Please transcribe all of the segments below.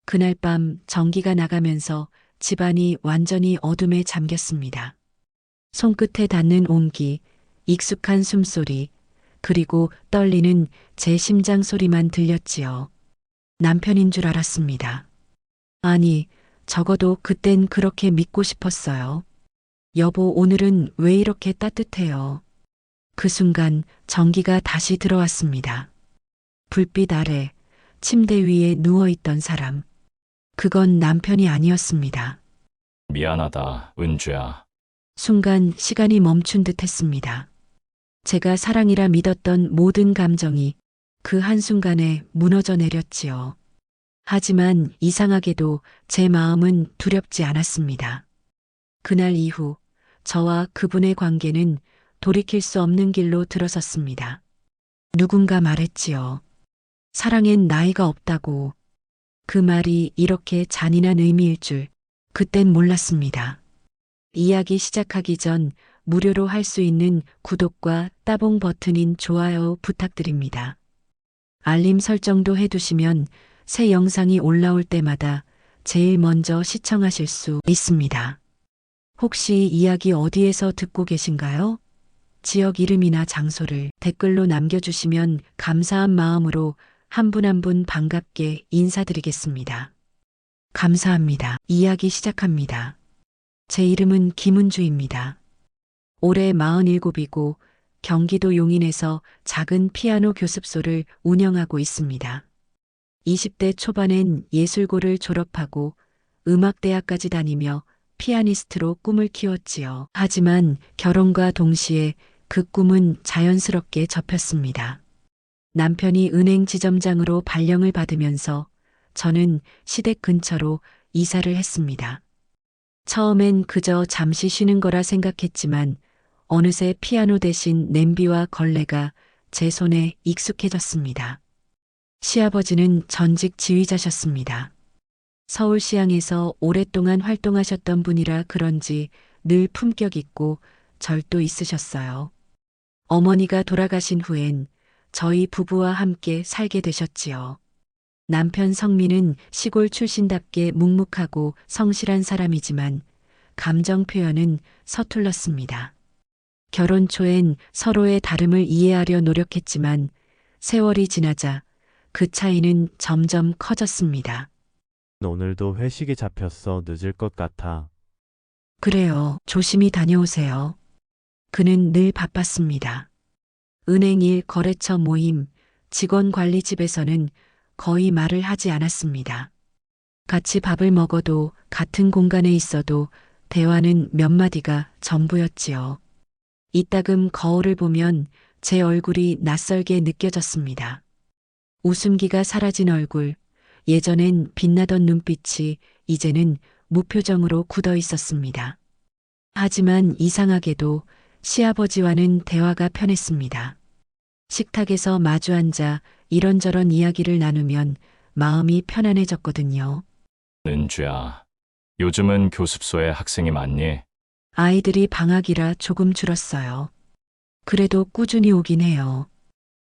그날 밤 전기가 나가면서 집안이 완전히 어둠에 잠겼습니다. 손끝에 닿는 온기, 익숙한 숨소리, 그리고 떨리는 제 심장 소리만 들렸지요. 남편인 줄 알았습니다. 아니, 적어도 그땐 그렇게 믿고 싶었어요. 여보, 오늘은 왜 이렇게 따뜻해요? 그 순간 전기가 다시 들어왔습니다. 불빛 아래 침대 위에 누워있던 사람. 그건 남편이 아니었습니다. 미안하다, 은주야. 순간 시간이 멈춘 듯 했습니다. 제가 사랑이라 믿었던 모든 감정이 그 한순간에 무너져 내렸지요. 하지만 이상하게도 제 마음은 두렵지 않았습니다. 그날 이후 저와 그분의 관계는 돌이킬 수 없는 길로 들어섰습니다. 누군가 말했지요. 사랑엔 나이가 없다고. 그 말이 이렇게 잔인한 의미일 줄 그땐 몰랐습니다. 이야기 시작하기 전 무료로 할 수 있는 구독과 따봉 버튼인 좋아요 부탁드립니다. 알림 설정도 해두시면 새 영상이 올라올 때마다 제일 먼저 시청하실 수 있습니다. 혹시 이야기 어디에서 듣고 계신가요? 지역 이름이나 장소를 댓글로 남겨주시면 감사한 마음으로 한 분 한 분 반갑게 인사드리겠습니다. 감사합니다. 이야기 시작합니다. 제 이름은 김은주입니다. 올해 47이고 경기도 용인에서 작은 피아노 교습소를 운영하고 있습니다. 20대 초반엔 예술고를 졸업하고 음악대학까지 다니며 피아니스트로 꿈을 키웠지요. 하지만 결혼과 동시에 그 꿈은 자연스럽게 접혔습니다. 남편이 은행 지점장으로 발령을 받으면서 저는 시댁 근처로 이사를 했습니다. 처음엔 그저 잠시 쉬는 거라 생각했지만 어느새 피아노 대신 냄비와 걸레가 제 손에 익숙해졌습니다. 시아버지는 전직 지휘자셨습니다. 서울시향에서 오랫동안 활동하셨던 분이라 그런지 늘 품격 있고 절도 있으셨어요. 어머니가 돌아가신 후엔 저희 부부와 함께 살게 되셨지요. 남편 성민은 시골 출신답게 묵묵하고 성실한 사람이지만 감정 표현은 서툴렀습니다. 결혼 초엔 서로의 다름을 이해하려 노력했지만 세월이 지나자 그 차이는 점점 커졌습니다. 오늘도 회식이 잡혔어. 늦을 것 같아. 그래요. 조심히 다녀오세요. 그는 늘 바빴습니다. 은행 일, 거래처 모임, 직원 관리 집에서는 거의 말을 하지 않았습니다. 같이 밥을 먹어도 같은 공간에 있어도 대화는 몇 마디가 전부였지요. 이따금 거울을 보면 제 얼굴이 낯설게 느껴졌습니다. 웃음기가 사라진 얼굴, 예전엔 빛나던 눈빛이 이제는 무표정으로 굳어 있었습니다. 하지만 이상하게도 시아버지와는 대화가 편했습니다. 식탁에서 마주 앉아 이런저런 이야기를 나누면 마음이 편안해졌거든요. 은주야. 요즘은 교습소에 학생이 많니? 아이들이 방학이라 조금 줄었어요. 그래도 꾸준히 오긴 해요.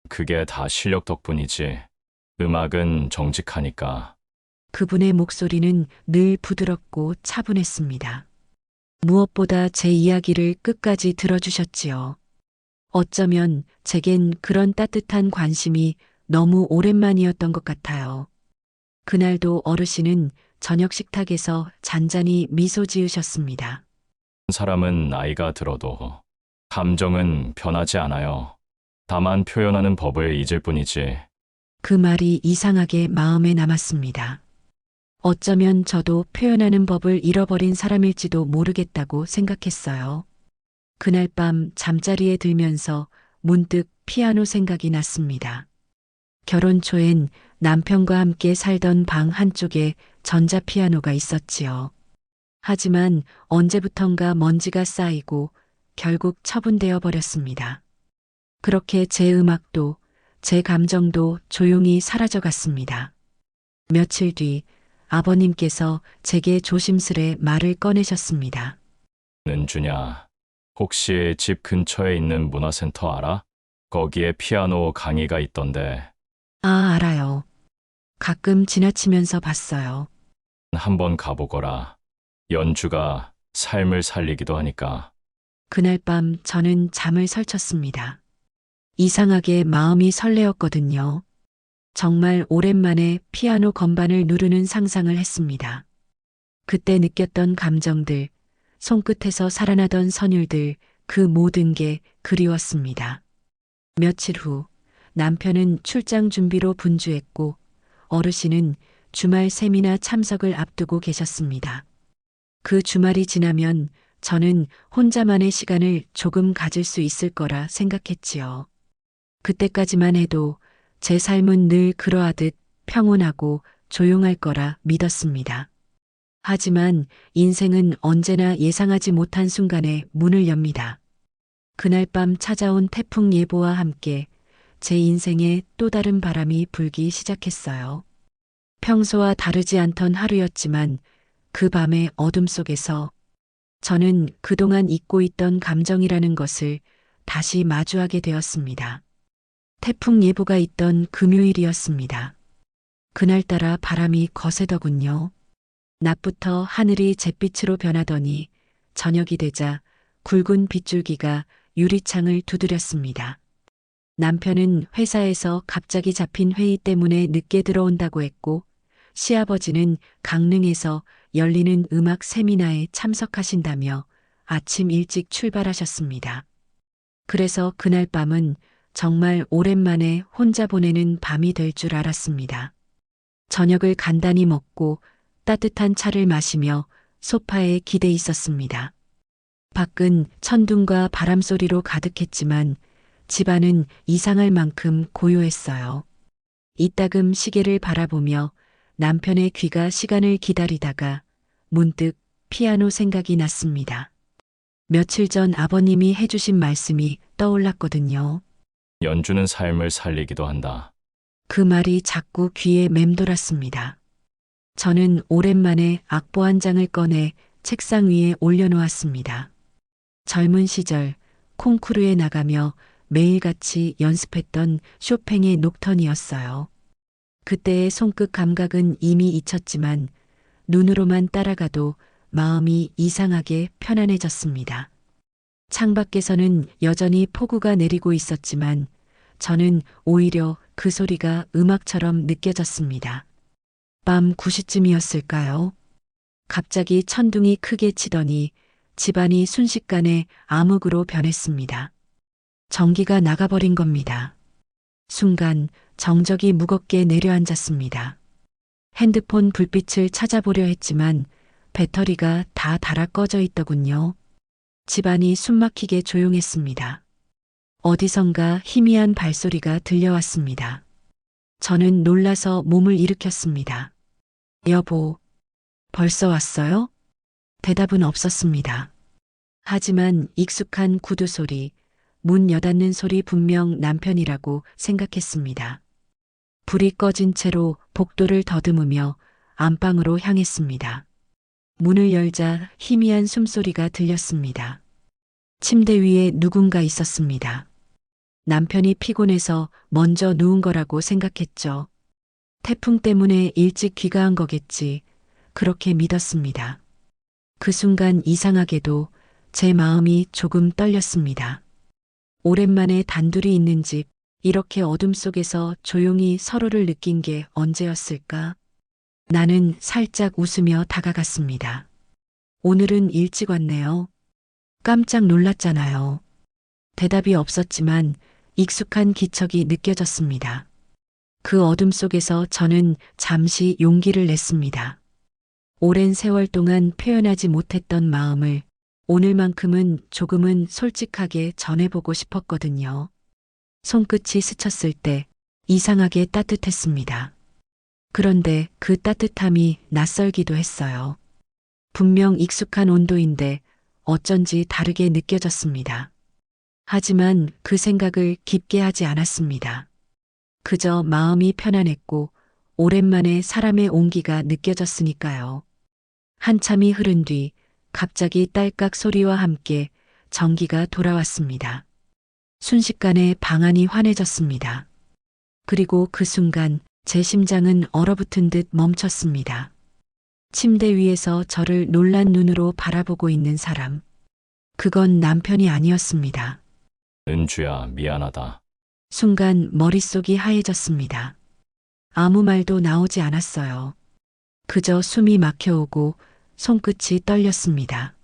그게 다 실력 덕분이지. 음악은 정직하니까. 그분의 목소리는 늘 부드럽고 차분했습니다. 무엇보다 제 이야기를 끝까지 들어주셨지요. 어쩌면 제겐 그런 따뜻한 관심이 너무 오랜만이었던 것 같아요. 그날도 어르신은 저녁 식탁에서 잔잔히 미소 지으셨습니다. 사람은 나이가 들어도 감정은 변하지 않아요. 다만 표현하는 법을 잊을 뿐이지. 그 말이 이상하게 마음에 남았습니다. 어쩌면 저도 표현하는 법을 잃어버린 사람일지도 모르겠다고 생각했어요. 그날 밤 잠자리에 들면서 문득 피아노 생각이 났습니다. 결혼 초엔 남편과 함께 살던 방 한쪽에 전자피아노가 있었지요. 하지만 언제부턴가 먼지가 쌓이고 결국 처분되어 버렸습니다. 그렇게 제 음악도 제 감정도 조용히 사라져 갔습니다. 며칠 뒤 아버님께서 제게 조심스레 말을 꺼내셨습니다. 은주냐, 혹시 집 근처에 있는 문화센터 알아? 거기에 피아노 강의가 있던데. 아, 알아요. 가끔 지나치면서 봤어요. 한번 가보거라. 연주가 삶을 살리기도 하니까. 그날 밤 저는 잠을 설쳤습니다. 이상하게 마음이 설레었거든요. 정말 오랜만에 피아노 건반을 누르는 상상을 했습니다. 그때 느꼈던 감정들, 손끝에서 살아나던 선율들, 그 모든 게 그리웠습니다. 며칠 후 남편은 출장 준비로 분주했고 어르신은 주말 세미나 참석을 앞두고 계셨습니다. 그 주말이 지나면 저는 혼자만의 시간을 조금 가질 수 있을 거라 생각했지요. 그때까지만 해도 제 삶은 늘 그러하듯 평온하고 조용할 거라 믿었습니다. 하지만 인생은 언제나 예상하지 못한 순간에 문을 엽니다. 그날 밤 찾아온 태풍 예보와 함께 제 인생에 또 다른 바람이 불기 시작했어요. 평소와 다르지 않던 하루였지만 그 밤의 어둠 속에서 저는 그동안 잊고 있던 감정이라는 것을 다시 마주하게 되었습니다. 태풍 예보가 있던 금요일이었습니다. 그날따라 바람이 거세더군요. 낮부터 하늘이 잿빛으로 변하더니 저녁이 되자 굵은 빗줄기가 유리창을 두드렸습니다. 남편은 회사에서 갑자기 잡힌 회의 때문에 늦게 들어온다고 했고 시아버지는 강릉에서 열리는 음악 세미나에 참석하신다며 아침 일찍 출발하셨습니다. 그래서 그날 밤은 정말 오랜만에 혼자 보내는 밤이 될 줄 알았습니다. 저녁을 간단히 먹고 따뜻한 차를 마시며 소파에 기대 있었습니다. 밖은 천둥과 바람 소리로 가득했지만 집안은 이상할 만큼 고요했어요. 이따금 시계를 바라보며 남편의 귀가 시간을 기다리다가 문득 피아노 생각이 났습니다. 며칠 전 아버님이 해주신 말씀이 떠올랐거든요. 연주는 삶을 살리기도 한다. 그 말이 자꾸 귀에 맴돌았습니다. 저는 오랜만에 악보 한 장을 꺼내 책상 위에 올려놓았습니다. 젊은 시절 콩쿠르에 나가며 매일같이 연습했던 쇼팽의 녹턴이었어요. 그때의 손끝 감각은 이미 잊혔지만 눈으로만 따라가도 마음이 이상하게 편안해졌습니다. 창밖에서는 여전히 폭우가 내리고 있었지만 저는 오히려 그 소리가 음악처럼 느껴졌습니다. 밤 9시쯤이었을까요? 갑자기 천둥이 크게 치더니 집안이 순식간에 암흑으로 변했습니다. 전기가 나가버린 겁니다. 순간 정적이 무겁게 내려앉았습니다. 핸드폰 불빛을 찾아보려 했지만 배터리가 다 닳아 꺼져 있더군요. 집안이 숨막히게 조용했습니다. 어디선가 희미한 발소리가 들려왔습니다. 저는 놀라서 몸을 일으켰습니다. 여보, 벌써 왔어요? 대답은 없었습니다. 하지만 익숙한 구두 소리, 문 여닫는 소리 분명 남편이라고 생각했습니다. 불이 꺼진 채로 복도를 더듬으며 안방으로 향했습니다. 문을 열자 희미한 숨소리가 들렸습니다. 침대 위에 누군가 있었습니다. 남편이 피곤해서 먼저 누운 거라고 생각했죠. 태풍 때문에 일찍 귀가한 거겠지. 그렇게 믿었습니다. 그 순간 이상하게도 제 마음이 조금 떨렸습니다. 오랜만에 단둘이 있는 집, 이렇게 어둠 속에서 조용히 서로를 느낀 게 언제였을까? 나는 살짝 웃으며 다가갔습니다. 오늘은 일찍 왔네요. 깜짝 놀랐잖아요. 대답이 없었지만 익숙한 기척이 느껴졌습니다. 그 어둠 속에서 저는 잠시 용기를 냈습니다. 오랜 세월 동안 표현하지 못했던 마음을 오늘만큼은 조금은 솔직하게 전해보고 싶었거든요. 손끝이 스쳤을 때 이상하게 따뜻했습니다. 그런데 그 따뜻함이 낯설기도 했어요. 분명 익숙한 온도인데 어쩐지 다르게 느껴졌습니다. 하지만 그 생각을 깊게 하지 않았습니다. 그저 마음이 편안했고 오랜만에 사람의 온기가 느껴졌으니까요. 한참이 흐른 뒤 갑자기 딸깍 소리와 함께 전기가 돌아왔습니다. 순식간에 방안이 환해졌습니다. 그리고 그 순간 제 심장은 얼어붙은 듯 멈췄습니다. 침대 위에서 저를 놀란 눈으로 바라보고 있는 사람. 그건 남편이 아니었습니다. 은주야, 미안하다. 순간 머릿속이 하얘졌습니다. 아무 말도 나오지 않았어요. 그저 숨이 막혀오고 손끝이 떨렸습니다.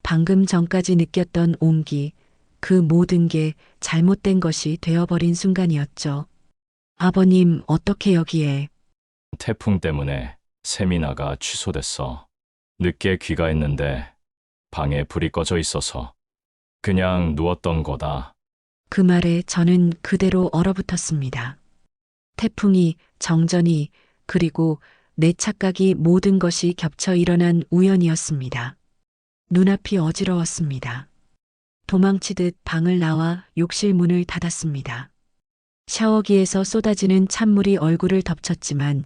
방금 전까지 느꼈던 온기, 그 모든 게 잘못된 것이 되어버린 순간이었죠. 아버님, 어떻게 여기에? 태풍 때문에 세미나가 취소됐어. 늦게 귀가했는데 방에 불이 꺼져 있어서 그냥 누웠던 거다. 그 말에 저는 그대로 얼어붙었습니다. 태풍이, 정전이, 그리고 내 착각이 모든 것이 겹쳐 일어난 우연이었습니다. 눈앞이 어지러웠습니다. 도망치듯 방을 나와 욕실 문을 닫았습니다. 샤워기에서 쏟아지는 찬물이 얼굴을 덮쳤지만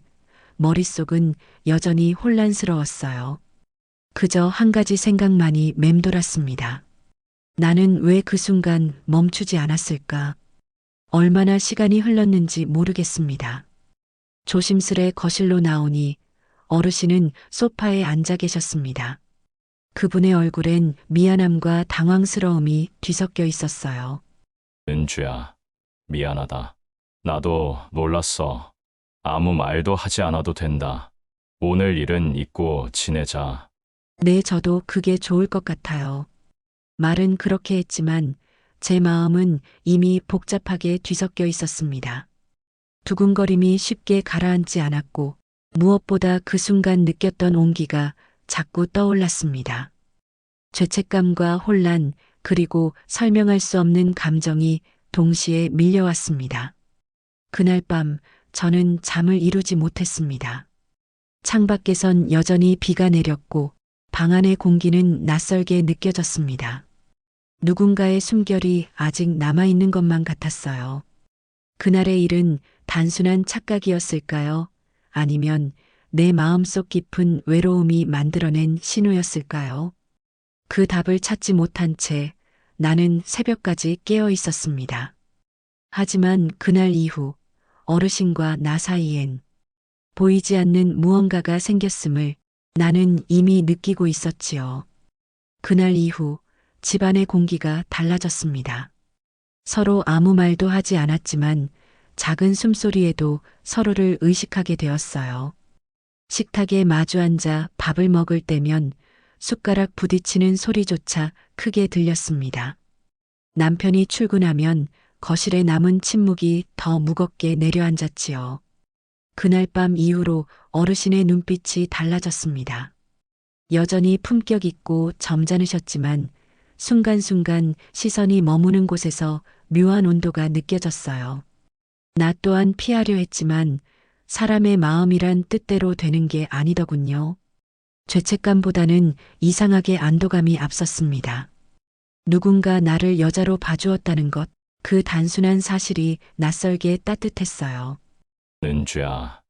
머릿속은 여전히 혼란스러웠어요. 그저 한 가지 생각만이 맴돌았습니다. 나는 왜 그 순간 멈추지 않았을까? 얼마나 시간이 흘렀는지 모르겠습니다. 조심스레 거실로 나오니 어르신은 소파에 앉아 계셨습니다. 그분의 얼굴엔 미안함과 당황스러움이 뒤섞여 있었어요. 은주야, 미안하다. 나도 몰랐어. 아무 말도 하지 않아도 된다. 오늘 일은 잊고 지내자. 네, 저도 그게 좋을 것 같아요. 말은 그렇게 했지만 제 마음은 이미 복잡하게 뒤섞여 있었습니다. 두근거림이 쉽게 가라앉지 않았고 무엇보다 그 순간 느꼈던 온기가 자꾸 떠올랐습니다. 죄책감과 혼란, 그리고 설명할 수 없는 감정이 동시에 밀려왔습니다. 그날 밤 저는 잠을 이루지 못했습니다. 창밖에선 여전히 비가 내렸고 방 안의 공기는 낯설게 느껴졌습니다. 누군가의 숨결이 아직 남아있는 것만 같았어요. 그날의 일은 단순한 착각이었을까요? 아니면 내 마음속 깊은 외로움이 만들어낸 신호였을까요? 그 답을 찾지 못한 채 나는 새벽까지 깨어 있었습니다. 하지만 그날 이후 어르신과 나 사이엔 보이지 않는 무언가가 생겼음을 나는 이미 느끼고 있었지요. 그날 이후 집안의 공기가 달라졌습니다. 서로 아무 말도 하지 않았지만 작은 숨소리에도 서로를 의식하게 되었어요. 식탁에 마주 앉아 밥을 먹을 때면 숟가락 부딪히는 소리조차 크게 들렸습니다. 남편이 출근하면 거실에 남은 침묵이 더 무겁게 내려앉았지요. 그날 밤 이후로 어르신의 눈빛이 달라졌습니다. 여전히 품격 있고 점잖으셨지만 순간순간 시선이 머무는 곳에서 묘한 온도가 느껴졌어요. 나 또한 피하려 했지만 사람의 마음이란 뜻대로 되는 게 아니더군요. 죄책감보다는 이상하게 안도감이 앞섰습니다. 누군가 나를 여자로 봐주었다는 것, 그 단순한 사실이 낯설게 따뜻했어요. 은주야,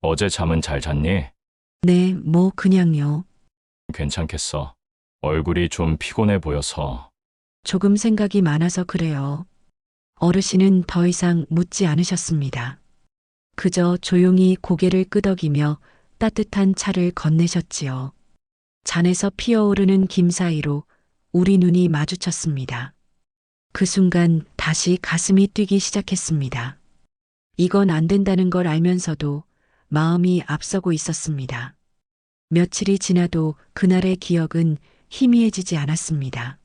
어제 잠은 잘 잤니? 네, 뭐 그냥요. 괜찮겠어. 얼굴이 좀 피곤해 보여서. 조금 생각이 많아서 그래요. 어르신은 더 이상 묻지 않으셨습니다. 그저 조용히 고개를 끄덕이며 따뜻한 차를 건네셨지요. 잔에서 피어오르는 김 사이로 우리 눈이 마주쳤습니다. 그 순간 다시 가슴이 뛰기 시작했습니다. 이건 안 된다는 걸 알면서도 마음이 앞서고 있었습니다. 며칠이 지나도 그날의 기억은 희미해지지 않았습니다.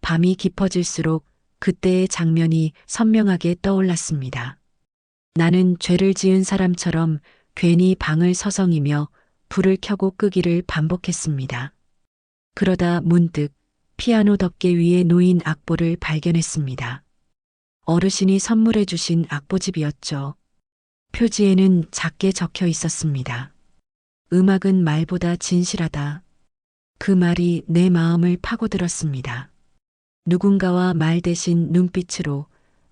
밤이 깊어질수록 그때의 장면이 선명하게 떠올랐습니다. 나는 죄를 지은 사람처럼 괜히 방을 서성이며 불을 켜고 끄기를 반복했습니다. 그러다 문득 피아노 덮개 위에 놓인 악보를 발견했습니다. 어르신이 선물해 주신 악보집이었죠. 표지에는 작게 적혀 있었습니다. 음악은 말보다 진실하다. 그 말이 내 마음을 파고들었습니다. 누군가와 말 대신 눈빛으로,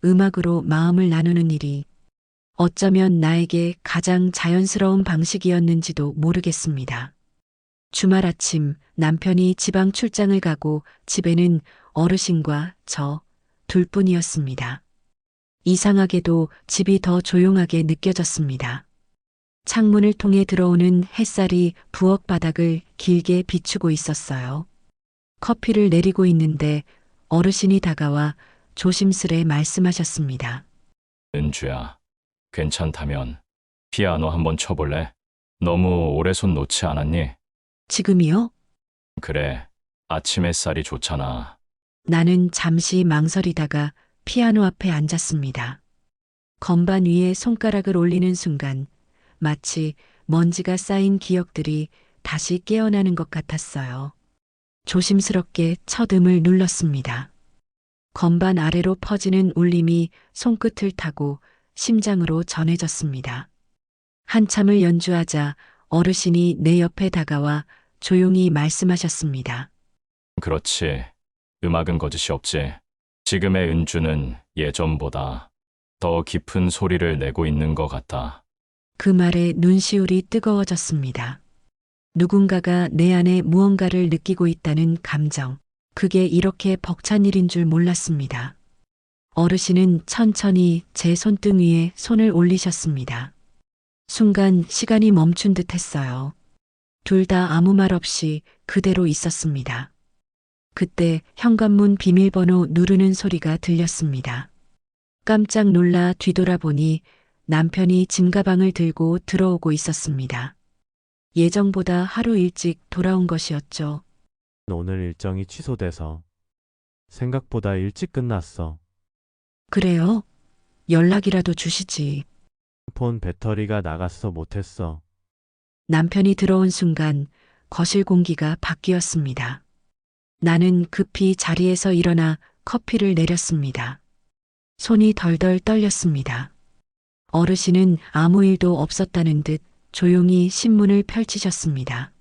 음악으로 마음을 나누는 일이 어쩌면 나에게 가장 자연스러운 방식이었는지도 모르겠습니다. 주말 아침 남편이 지방 출장을 가고 집에는 어르신과 저 둘뿐이었습니다. 이상하게도 집이 더 조용하게 느껴졌습니다. 창문을 통해 들어오는 햇살이 부엌 바닥을 길게 비추고 있었어요. 커피를 내리고 있는데 어르신이 다가와 조심스레 말씀하셨습니다. 은주야, 괜찮다면 피아노 한번 쳐볼래? 너무 오래 손 놓지 않았니? 지금이요? 그래, 아침 햇살이 좋잖아. 나는 잠시 망설이다가 피아노 앞에 앉았습니다. 건반 위에 손가락을 올리는 순간 마치 먼지가 쌓인 기억들이 다시 깨어나는 것 같았어요. 조심스럽게 첫 음을 눌렀습니다. 건반 아래로 퍼지는 울림이 손끝을 타고 심장으로 전해졌습니다. 한참을 연주하자 어르신이 내 옆에 다가와 조용히 말씀하셨습니다. 그렇지. 음악은 거짓이 없지. 지금의 은주는 예전보다 더 깊은 소리를 내고 있는 것 같다. 그 말에 눈시울이 뜨거워졌습니다. 누군가가 내 안에 무언가를 느끼고 있다는 감정. 그게 이렇게 벅찬 일인 줄 몰랐습니다. 어르신은 천천히 제 손등 위에 손을 올리셨습니다. 순간 시간이 멈춘 듯 했어요. 둘 다 아무 말 없이 그대로 있었습니다. 그때 현관문 비밀번호 누르는 소리가 들렸습니다. 깜짝 놀라 뒤돌아보니 남편이 짐가방을 들고 들어오고 있었습니다. 예정보다 하루 일찍 돌아온 것이었죠. 오늘 일정이 취소돼서 생각보다 일찍 끝났어. 그래요? 연락이라도 주시지. 폰 배터리가 나갔어 못했어. 남편이 들어온 순간 거실 공기가 바뀌었습니다. 나는 급히 자리에서 일어나 커피를 내렸습니다. 손이 덜덜 떨렸습니다. 어르신은 아무 일도 없었다는 듯 조용히 신문을 펼치셨습니다.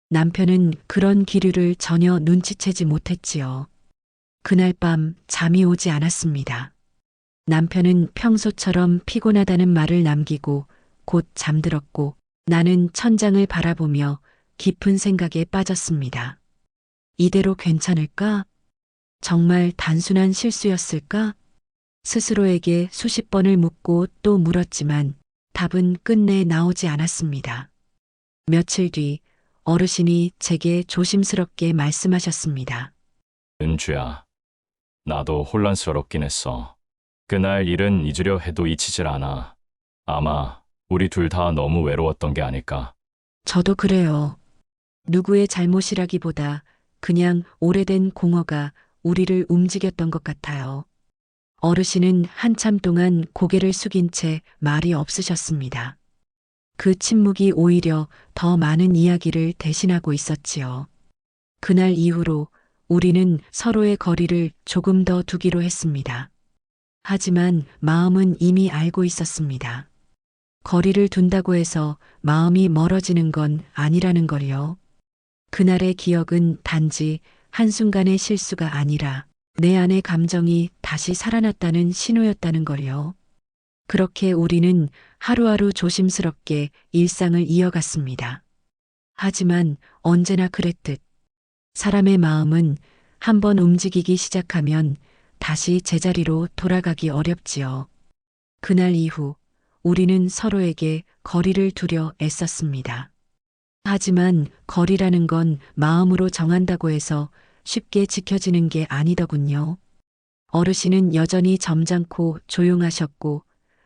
남편은 그런 기류를 전혀 눈치채지 못했지요. 그날 밤 잠이 오지 않았습니다. 남편은 평소처럼 피곤하다는 말을 남기고 곧 잠들었고 나는 천장을 바라보며 깊은 생각에 빠졌습니다. 이대로 괜찮을까? 정말 단순한 실수였을까? 스스로에게 수십 번을 묻고 또 물었지만 답은 끝내 나오지 않았습니다. 며칠 뒤 어르신이 제게 조심스럽게 말씀하셨습니다. 은주야, 나도 혼란스럽긴 했어. 그날 일은 잊으려 해도 잊히질 않아. 아마 우리 둘 다 너무 외로웠던 게 아닐까. 저도 그래요. 누구의 잘못이라기보다 그냥 오래된 공허가 우리를 움직였던 것 같아요. 어르신은 한참 동안 고개를 숙인 채 말이 없으셨습니다. 그 침묵이 오히려 더 많은 이야기를 대신하고 있었지요. 그날 이후로 우리는 서로의 거리를 조금 더 두기로 했습니다. 하지만 마음은 이미 알고 있었습니다. 거리를 둔다고 해서 마음이 멀어지는 건 아니라는 걸요. 그날의 기억은 단지 한순간의 실수가 아니라 내 안의 감정이 다시 살아났다는 신호였다는 걸요. 그렇게 우리는 하루하루 조심스럽게 일상을 이어갔습니다. 하지만 언제나 그랬듯 사람의 마음은 한번 움직이기 시작하면 다시 제자리로 돌아가기 어렵지요. 그날 이후 우리는 서로에게 거리를 두려 애썼습니다. 하지만 거리라는 건 마음으로 정한다고 해서 쉽게 지켜지는 게 아니더군요. 어르신은 여전히 점잖고 조용하셨고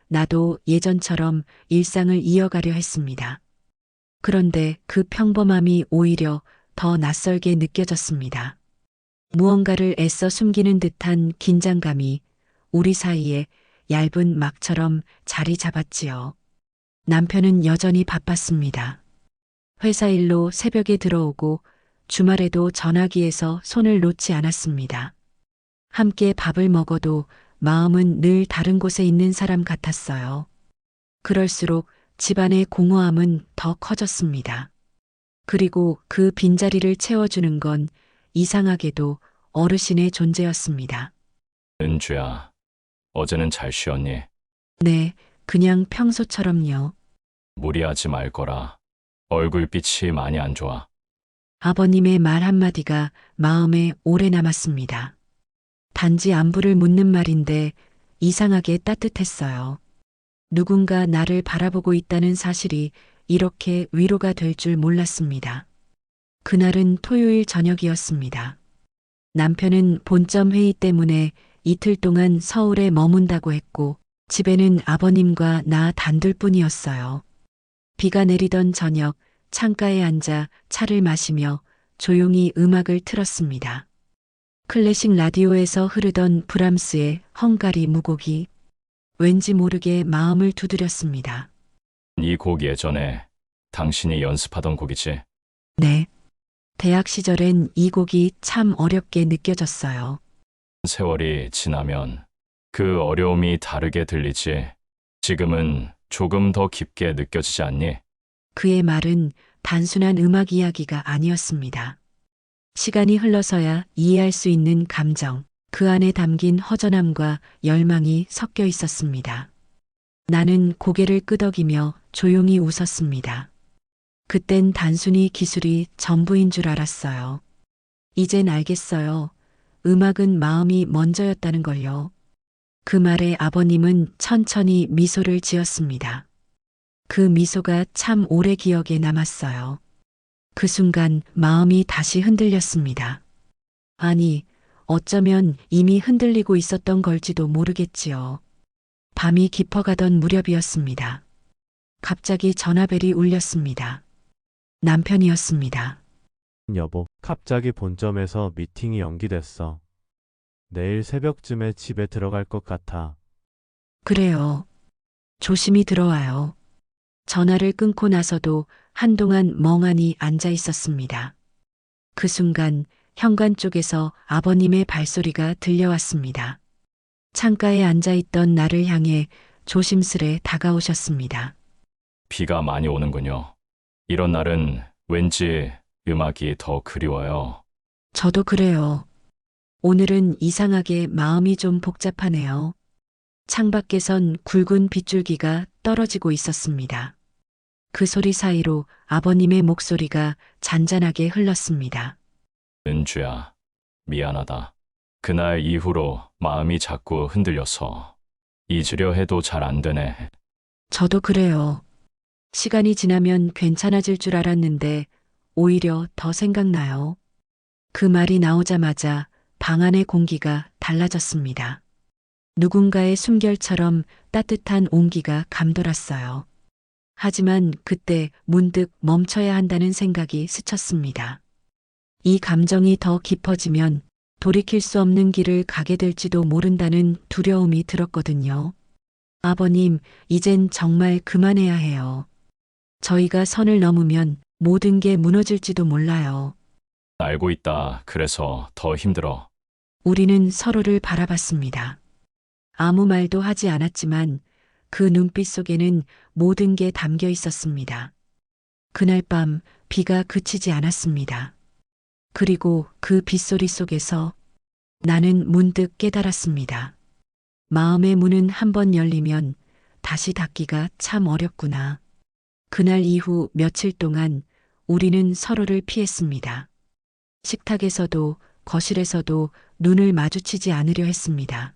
나도 예전처럼 일상을 이어가려 했습니다. 그런데 그 평범함이 오히려 더 낯설게 느껴졌습니다. 무언가를 애써 숨기는 듯한 긴장감이 우리 사이에 얇은 막처럼 자리 잡았지요. 남편은 여전히 바빴습니다. 회사 일로 새벽에 들어오고 주말에도 전화기에서 손을 놓지 않았습니다. 함께 밥을 먹어도 마음은 늘 다른 곳에 있는 사람 같았어요. 그럴수록 집안의 공허함은 더 커졌습니다. 그리고 그 빈자리를 채워주는 건 이상하게도 어르신의 존재였습니다. 은주야, 어제는 잘 쉬었니? 네, 그냥 평소처럼요. 무리하지 말 거라. 얼굴빛이 많이 안 좋아. 아버님의 말 한마디가 마음에 오래 남았습니다. 단지 안부를 묻는 말인데 이상하게 따뜻했어요. 누군가 나를 바라보고 있다는 사실이 이렇게 위로가 될 줄 몰랐습니다. 그날은 토요일 저녁이었습니다. 남편은 본점 회의 때문에 이틀 동안 서울에 머문다고 했고 집에는 아버님과 나 단둘뿐이었어요. 비가 내리던 저녁 창가에 앉아 차를 마시며 조용히 음악을 틀었습니다. 클래식 라디오에서 흐르던 브람스의 헝가리 무곡이 왠지 모르게 마음을 두드렸습니다. 이 곡 예전에 당신이 연습하던 곡이지? 네. 대학 시절엔 이 곡이 참 어렵게 느껴졌어요. 세월이 지나면 그 어려움이 다르게 들리지. 지금은 조금 더 깊게 느껴지지 않니? 그의 말은 단순한 음악 이야기가 아니었습니다. 시간이 흘러서야 이해할 수 있는 감정, 그 안에 담긴 허전함과 열망이 섞여 있었습니다. 나는 고개를 끄덕이며 조용히 웃었습니다. 그땐 단순히 기술이 전부인 줄 알았어요. 이젠 알겠어요. 음악은 마음이 먼저였다는 걸요. 그 말에 아버님은 천천히 미소를 지었습니다. 그 미소가 참 오래 기억에 남았어요. 그 순간 마음이 다시 흔들렸습니다. 아니, 어쩌면 이미 흔들리고 있었던 걸지도 모르겠지요. 밤이 깊어가던 무렵이었습니다. 갑자기 전화벨이 울렸습니다. 남편이었습니다. 여보, 갑자기 본점에서 미팅이 연기됐어. 내일 새벽쯤에 집에 들어갈 것 같아. 그래요. 조심히 들어와요. 전화를 끊고 나서도 한동안 멍하니 앉아 있었습니다. 그 순간 현관 쪽에서 아버님의 발소리가 들려왔습니다. 창가에 앉아 있던 나를 향해 조심스레 다가오셨습니다. 비가 많이 오는군요. 이런 날은 왠지 음악이 더 그리워요. 저도 그래요. 오늘은 이상하게 마음이 좀 복잡하네요. 창밖에선 굵은 빗줄기가 떨어지고 있었습니다. 그 소리 사이로 아버님의 목소리가 잔잔하게 흘렀습니다. 은주야, 미안하다. 그날 이후로 마음이 자꾸 흔들려서 잊으려 해도 잘 안 되네. 저도 그래요. 시간이 지나면 괜찮아질 줄 알았는데 오히려 더 생각나요. 그 말이 나오자마자 방 안의 공기가 달라졌습니다. 누군가의 숨결처럼 따뜻한 온기가 감돌았어요. 하지만 그때 문득 멈춰야 한다는 생각이 스쳤습니다. 이 감정이 더 깊어지면 돌이킬 수 없는 길을 가게 될지도 모른다는 두려움이 들었거든요. 아버님, 이젠 정말 그만해야 해요. 저희가 선을 넘으면 모든 게 무너질지도 몰라요. 알고 있다. 그래서 더 힘들어. 우리는 서로를 바라봤습니다. 아무 말도 하지 않았지만 그 눈빛 속에는 모든 게 담겨 있었습니다. 그날 밤 비가 그치지 않았습니다. 그리고 그 빗소리 속에서 나는 문득 깨달았습니다. 마음의 문은 한번 열리면 다시 닫기가 참 어렵구나. 그날 이후 며칠 동안 우리는 서로를 피했습니다. 식탁에서도 거실에서도 눈을 마주치지 않으려 했습니다.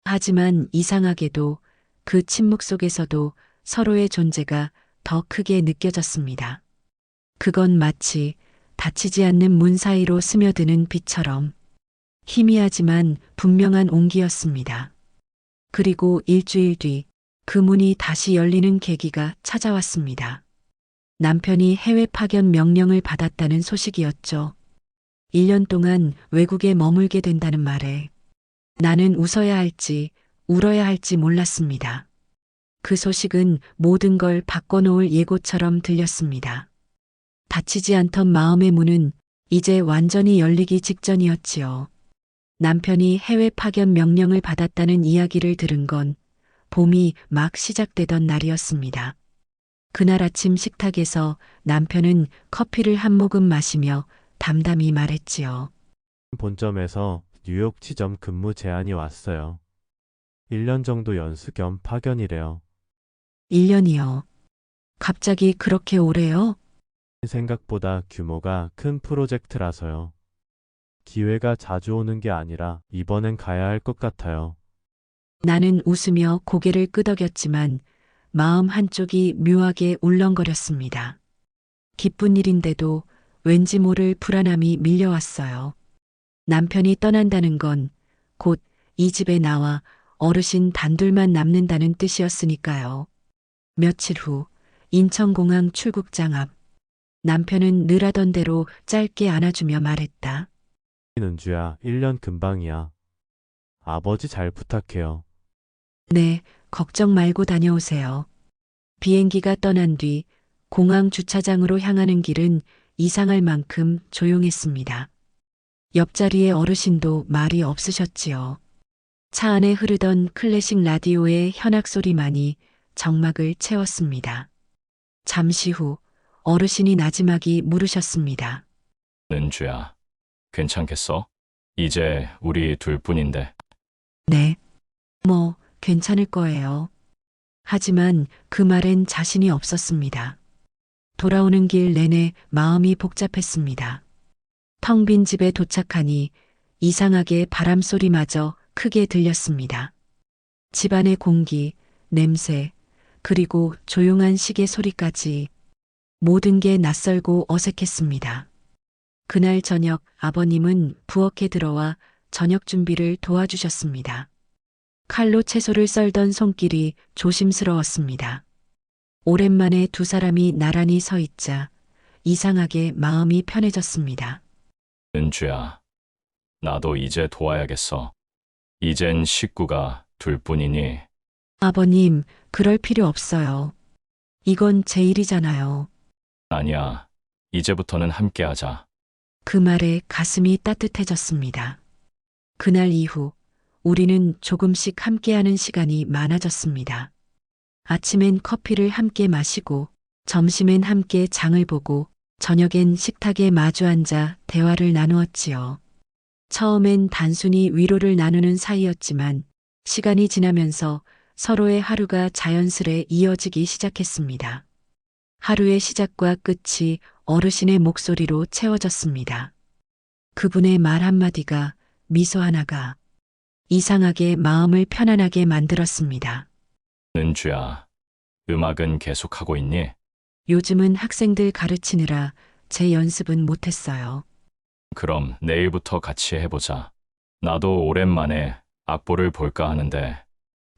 하지만 이상하게도 그 침묵 속에서도 서로의 존재가 더 크게 느껴졌습니다. 그건 마치 닫히지 않는 문 사이로 스며드는 빛처럼 희미하지만 분명한 온기였습니다. 그리고 일주일 뒤 그 문이 다시 열리는 계기가 찾아왔습니다. 남편이 해외 파견 명령을 받았다는 소식이었죠. 1년 동안 외국에 머물게 된다는 말에 나는 웃어야 할지 울어야 할지 몰랐습니다. 그 소식은 모든 걸 바꿔놓을 예고처럼 들렸습니다. 닫히지 않던 마음의 문은 이제 완전히 열리기 직전이었지요. 남편이 해외 파견 명령을 받았다는 이야기를 들은 건 봄이 막 시작되던 날이었습니다. 그날 아침 식탁에서 남편은 커피를 한 모금 마시며 담담히 말했지요. 본점에서 뉴욕 지점 근무 제안이 왔어요. 1년 정도 연수 겸 파견이래요. 1년이요. 갑자기 그렇게 오래요? 생각보다 규모가 큰 프로젝트라서요. 기회가 자주 오는 게 아니라 이번엔 가야 할 것 같아요. 나는 웃으며 고개를 끄덕였지만 마음 한쪽이 묘하게 울렁거렸습니다. 기쁜 일인데도 왠지 모를 불안함이 밀려왔어요. 남편이 떠난다는 건 곧 이 집에 나와 어르신 단둘만 남는다는 뜻이었으니까요. 며칠 후 인천공항 출국장 앞 남편은 늘 하던 대로 짧게 안아주며 말했다. 은주야, 1년 금방이야. 아버지 잘 부탁해요. 네, 걱정 말고 다녀오세요. 비행기가 떠난 뒤 공항 주차장으로 향하는 길은 이상할 만큼 조용했습니다. 옆자리의 어르신도 말이 없으셨지요. 차 안에 흐르던 클래식 라디오의 현악 소리만이 정막을 채웠습니다. 잠시 후 어르신이 나지막이 물으셨습니다. 은주야, 괜찮겠어? 이제 우리 둘뿐인데. 네, 뭐 괜찮을 거예요. 하지만 그 말엔 자신이 없었습니다. 돌아오는 길 내내 마음이 복잡했습니다. 텅 빈 집에 도착하니 이상하게 바람 소리마저 크게 들렸습니다. 집안의 공기, 냄새, 그리고 조용한 시계 소리까지 모든 게 낯설고 어색했습니다. 그날 저녁 아버님은 부엌에 들어와 저녁 준비를 도와주셨습니다. 칼로 채소를 썰던 손길이 조심스러웠습니다. 오랜만에 두 사람이 나란히 서 있자 이상하게 마음이 편해졌습니다. 은주야, 나도 이제 도와야겠어. 이젠 식구가 둘뿐이니. 아버님, 그럴 필요 없어요. 이건 제 일이잖아요. 아니야, 이제부터는 함께하자. 그 말에 가슴이 따뜻해졌습니다. 그날 이후 우리는 조금씩 함께하는 시간이 많아졌습니다. 아침엔 커피를 함께 마시고, 점심엔 함께 장을 보고, 저녁엔 식탁에 마주 앉아 대화를 나누었지요. 처음엔 단순히 위로를 나누는 사이였지만, 시간이 지나면서 서로의 하루가 자연스레 이어지기 시작했습니다. 하루의 시작과 끝이 어르신의 목소리로 채워졌습니다. 그분의 말 한마디가, 미소 하나가 이상하게 마음을 편안하게 만들었습니다. 은주야, 음악은 계속하고 있니? 요즘은 학생들 가르치느라 제 연습은 못했어요. 그럼 내일부터 같이 해보자. 나도 오랜만에 악보를 볼까 하는데.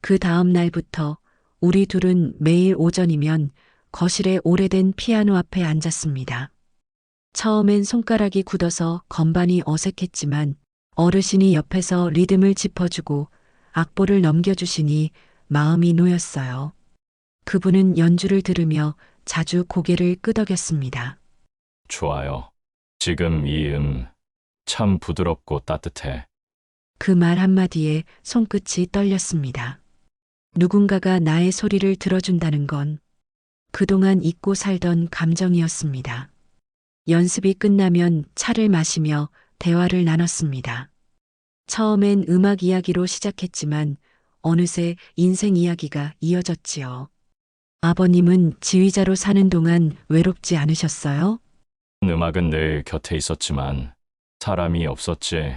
그 다음 날부터 우리 둘은 매일 오전이면 거실의 오래된 피아노 앞에 앉았습니다. 처음엔 손가락이 굳어서 건반이 어색했지만 어르신이 옆에서 리듬을 짚어주고 악보를 넘겨주시니 마음이 놓였어요. 그분은 연주를 들으며 자주 고개를 끄덕였습니다. 좋아요. 지금 이 참 부드럽고 따뜻해. 그 말 한마디에 손끝이 떨렸습니다. 누군가가 나의 소리를 들어준다는 건 그동안 잊고 살던 감정이었습니다. 연습이 끝나면 차를 마시며 대화를 나눴습니다. 처음엔 음악 이야기로 시작했지만 어느새 인생 이야기가 이어졌지요. 아버님은 지휘자로 사는 동안 외롭지 않으셨어요? 음악은 늘 곁에 있었지만 사람이 없었지.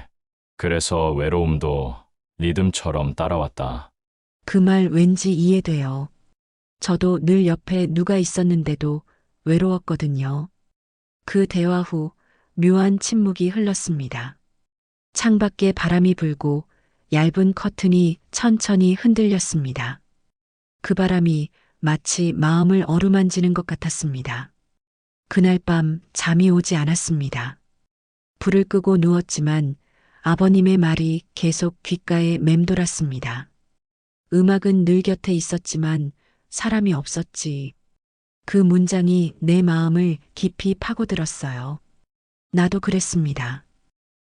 그래서 외로움도 리듬처럼 따라왔다. 그 말 왠지 이해돼요. 저도 늘 옆에 누가 있었는데도 외로웠거든요. 그 대화 후 묘한 침묵이 흘렀습니다. 창밖에 바람이 불고 얇은 커튼이 천천히 흔들렸습니다. 그 바람이 마치 마음을 어루만지는 것 같았습니다. 그날 밤 잠이 오지 않았습니다. 불을 끄고 누웠지만 아버님의 말이 계속 귓가에 맴돌았습니다. 음악은 늘 곁에 있었지만 사람이 없었지. 그 문장이 내 마음을 깊이 파고들었어요. 나도 그랬습니다.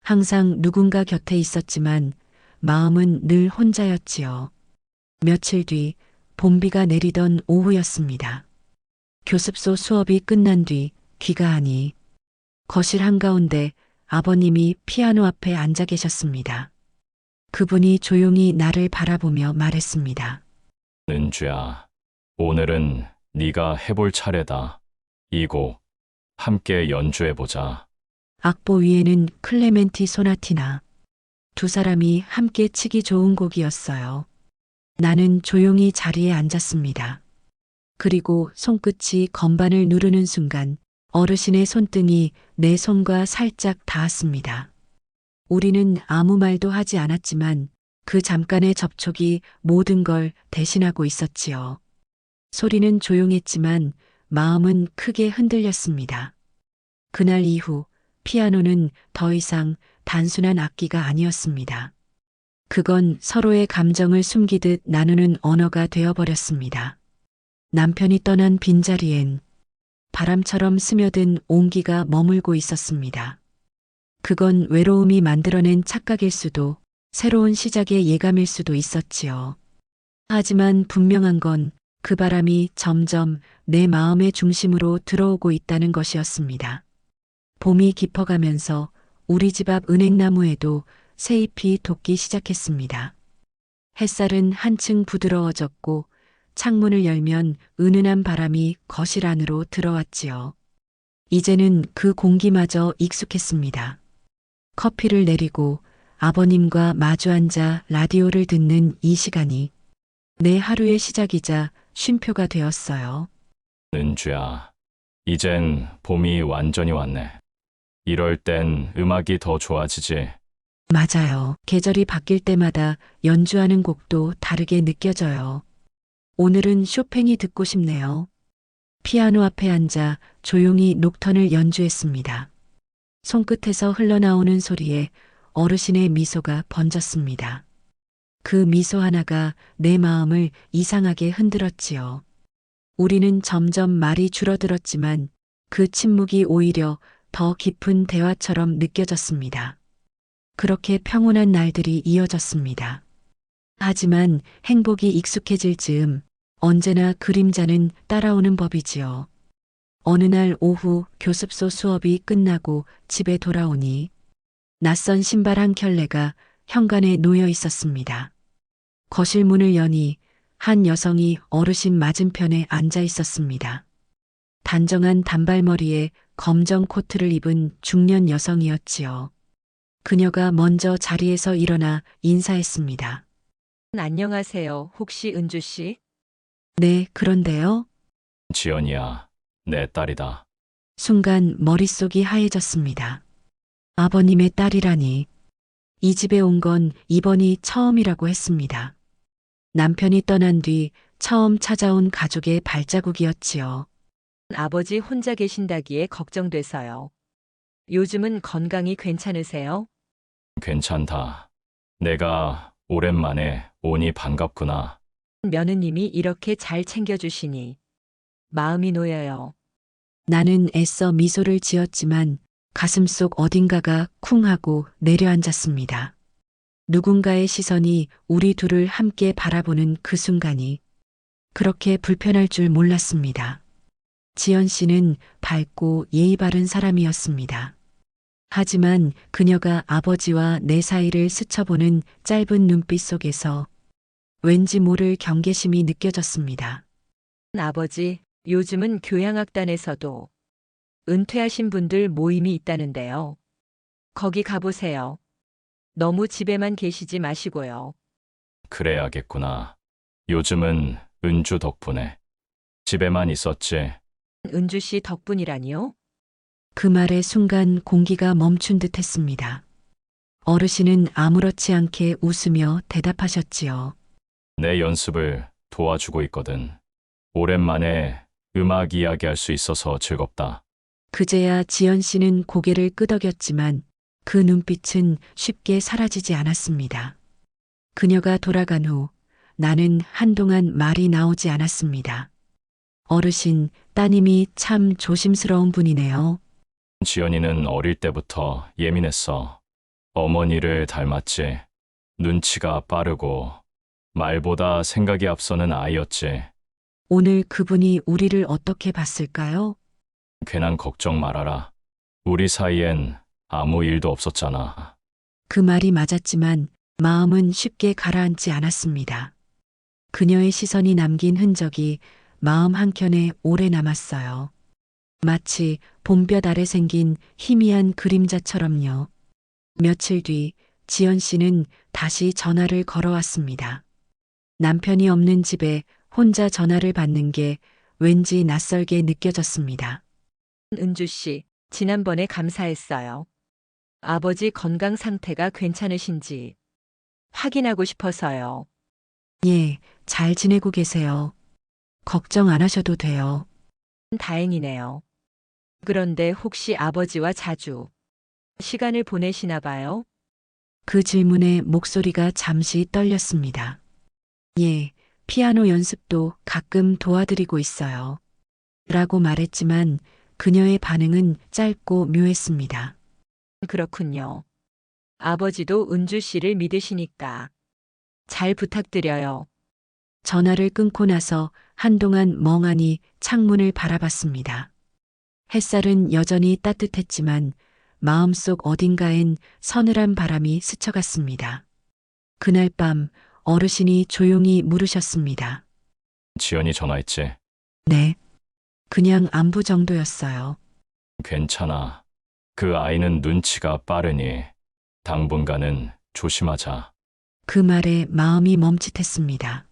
항상 누군가 곁에 있었지만 마음은 늘 혼자였지요. 며칠 뒤 봄비가 내리던 오후였습니다. 교습소 수업이 끝난 뒤 귀가하니 거실 한가운데 아버님이 피아노 앞에 앉아 계셨습니다. 그분이 조용히 나를 바라보며 말했습니다. 은주야, 오늘은 네가 해볼 차례다. 이 곡 함께 연주해보자. 악보 위에는 클레멘티 소나티나. 두 사람이 함께 치기 좋은 곡이었어요. 나는 조용히 자리에 앉았습니다. 그리고 손끝이 건반을 누르는 순간 어르신의 손등이 내 손과 살짝 닿았습니다. 우리는 아무 말도 하지 않았지만 그 잠깐의 접촉이 모든 걸 대신하고 있었지요. 소리는 조용했지만 마음은 크게 흔들렸습니다. 그날 이후 피아노는 더 이상 단순한 악기가 아니었습니다. 그건 서로의 감정을 숨기듯 나누는 언어가 되어버렸습니다. 남편이 떠난 빈자리엔 바람처럼 스며든 온기가 머물고 있었습니다. 그건 외로움이 만들어낸 착각일 수도 새로운 시작의 예감일 수도 있었지요. 하지만 분명한 건 그 바람이 점점 내 마음의 중심으로 들어오고 있다는 것이었습니다. 봄이 깊어가면서 우리 집 앞 은행나무에도 새잎이 돋기 시작했습니다. 햇살은 한층 부드러워졌고 창문을 열면 은은한 바람이 거실 안으로 들어왔지요. 이제는 그 공기마저 익숙했습니다. 커피를 내리고 아버님과 마주 앉아 라디오를 듣는 이 시간이 내 하루의 시작이자 쉼표가 되었어요. 은주야, 이젠 봄이 완전히 왔네. 이럴 땐 음악이 더 좋아지지. 맞아요. 계절이 바뀔 때마다 연주하는 곡도 다르게 느껴져요. 오늘은 쇼팽이 듣고 싶네요. 피아노 앞에 앉아 조용히 녹턴을 연주했습니다. 손끝에서 흘러나오는 소리에 어르신의 미소가 번졌습니다. 그 미소 하나가 내 마음을 이상하게 흔들었지요. 우리는 점점 말이 줄어들었지만 그 침묵이 오히려 더 깊은 대화처럼 느껴졌습니다. 그렇게 평온한 날들이 이어졌습니다. 하지만 행복이 익숙해질 즈음 언제나 그림자는 따라오는 법이지요. 어느 날 오후 교습소 수업이 끝나고 집에 돌아오니 낯선 신발 한 켤레가 현관에 놓여 있었습니다. 거실 문을 여니 한 여성이 어르신 맞은편에 앉아 있었습니다. 단정한 단발머리에 검정 코트를 입은 중년 여성이었지요. 그녀가 먼저 자리에서 일어나 인사했습니다. 안녕하세요. 혹시 은주 씨? 네, 그런데요. 지연이야, 내 딸이다. 순간 머릿속이 하얘졌습니다. 아버님의 딸이라니. 이 집에 온 건 이번이 처음이라고 했습니다. 남편이 떠난 뒤 처음 찾아온 가족의 발자국이었지요. 아버지 혼자 계신다기에 걱정돼서요. 요즘은 건강이 괜찮으세요? 괜찮다. 내가 오랜만에 오니 반갑구나. 며느님이 이렇게 잘 챙겨주시니 마음이 놓여요. 나는 애써 미소를 지었지만 가슴속 어딘가가 쿵 하고 내려앉았습니다. 누군가의 시선이 우리 둘을 함께 바라보는 그 순간이 그렇게 불편할 줄 몰랐습니다. 지연 씨는 밝고 예의 바른 사람이었습니다. 하지만 그녀가 아버지와 내 사이를 스쳐보는 짧은 눈빛 속에서 왠지 모를 경계심이 느껴졌습니다. 아버지, 요즘은 교향악단에서도 은퇴하신 분들 모임이 있다는데요. 거기 가보세요. 너무 집에만 계시지 마시고요. 그래야겠구나. 요즘은 은주 덕분에 집에만 있었지. 은주 씨 덕분이라니요? 그 말에 순간 공기가 멈춘 듯 했습니다. 어르신은 아무렇지 않게 웃으며 대답하셨지요. 내 연습을 도와주고 있거든. 오랜만에 음악 이야기할 수 있어서 즐겁다. 그제야 지연 씨는 고개를 끄덕였지만 그 눈빛은 쉽게 사라지지 않았습니다. 그녀가 돌아간 후 나는 한동안 말이 나오지 않았습니다. 어르신, 따님이 참 조심스러운 분이네요. 지연이는 어릴 때부터 예민했어. 어머니를 닮았지. 눈치가 빠르고 말보다 생각이 앞서는 아이였지. 오늘 그분이 우리를 어떻게 봤을까요? 괜한 걱정 말아라. 우리 사이엔 아무 일도 없었잖아. 그 말이 맞았지만 마음은 쉽게 가라앉지 않았습니다. 그녀의 시선이 남긴 흔적이 마음 한켠에 오래 남았어요. 마치 봄볕 아래 생긴 희미한 그림자처럼요. 며칠 뒤 지연 씨는 다시 전화를 걸어왔습니다. 남편이 없는 집에 혼자 전화를 받는 게 왠지 낯설게 느껴졌습니다. 은주 씨, 지난번에 감사했어요. 아버지 건강 상태가 괜찮으신지 확인하고 싶어서요. 예, 잘 지내고 계세요. 걱정 안 하셔도 돼요. 다행이네요. 그런데 혹시 아버지와 자주 시간을 보내시나 봐요? 그 질문에 목소리가 잠시 떨렸습니다. 예, 피아노 연습도 가끔 도와드리고 있어요. 라고 말했지만 그녀의 반응은 짧고 묘했습니다. 그렇군요. 아버지도 은주 씨를 믿으시니까 잘 부탁드려요. 전화를 끊고 나서 한동안 멍하니 창문을 바라봤습니다. 햇살은 여전히 따뜻했지만 마음속 어딘가엔 서늘한 바람이 스쳐갔습니다. 그날 밤 어르신이 조용히 물으셨습니다. 지연이 전화했지? 네. 그냥 안부 정도였어요. 괜찮아. 그 아이는 눈치가 빠르니 당분간은 조심하자. 그 말에 마음이 멈칫했습니다.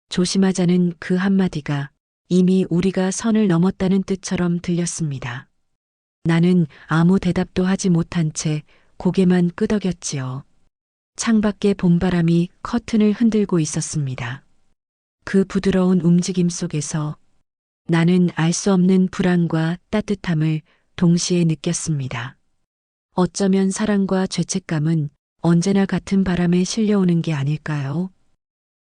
조심하자는 그 한마디가 이미 우리가 선을 넘었다는 뜻처럼 들렸습니다. 나는 아무 대답도 하지 못한 채 고개만 끄덕였지요. 창밖에 봄바람이 커튼을 흔들고 있었습니다. 그 부드러운 움직임 속에서 나는 알 수 없는 불안과 따뜻함을 동시에 느꼈습니다. 어쩌면 사랑과 죄책감은 언제나 같은 바람에 실려오는 게 아닐까요?